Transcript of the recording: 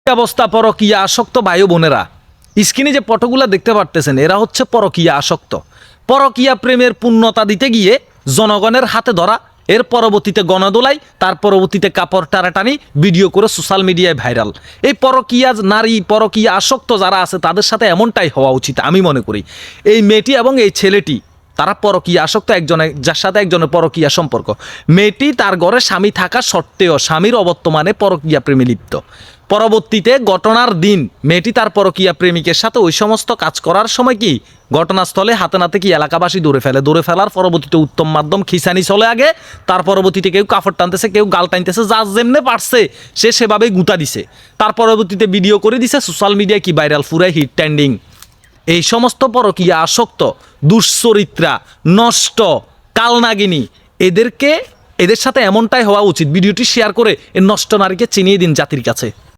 অবস্থা পরকীয়া আসক্ত ভাই বোনেরা, স্ক্রিনে যে ফটোগুলো দেখতে পারতেছেন এরা হচ্ছে পরকীয়া আসক্ত। পরকীয়া প্রেমের পূর্ণতা দিতে গিয়ে জনগণের হাতে ধরা, এর পরবর্তীতে গণদোলাই, তার পরবর্তীতে কাপড় টানাটানি ভিডিও করে সোশ্যাল মিডিয়ায় ভাইরাল। এই পরকীয়া নারী, পরকীয়া আসক্ত যারা আছে তাদের সাথে এমনটাই হওয়া উচিত আমি মনে করি। এই মেয়েটি এবং এই ছেলেটি তারা পরকীয়া আসক্ত, একজনের যার সাথে একজনের পরকীয়া সম্পর্ক। মেয়েটি তার ঘরে স্বামী থাকা সত্ত্বেও স্বামীর অবর্তমানে পরকীয়া প্রেমে লিপ্ত। পরবর্তীতে ঘটনার দিন মেয়েটি তার পরকীয়া প্রেমিকের সাথে ওই সমস্ত কাজ করার সময় কি ঘটনাস্থলে হাতে নাতে কি এলাকাবাসী দৌড়ে ফেলার পরবর্তীতে উত্তম মাধ্যম খিসানি চলে আগে, তার পরবর্তীতে কেউ কাপড় টানতেছে, কেউ গাল টানতেছে, যা যেমনে পারছে সে সেভাবেই গুঁতা দিছে। তার পরবর্তীতে ভিডিও করে দিছে, সোশ্যাল মিডিয়ায় কি ভাইরাল, ফুরাই হিট ট্রেন্ডিং। এই সমস্ত পরকীয়া আসক্ত, দুশ্চরিত্রা, নষ্ট, কালনাগিনী, এদের সাথে এমনটাই হওয়া উচিত। ভিডিওটি শেয়ার করে এই নষ্ট নারীকে চিনিয়ে দিন জাতির কাছে।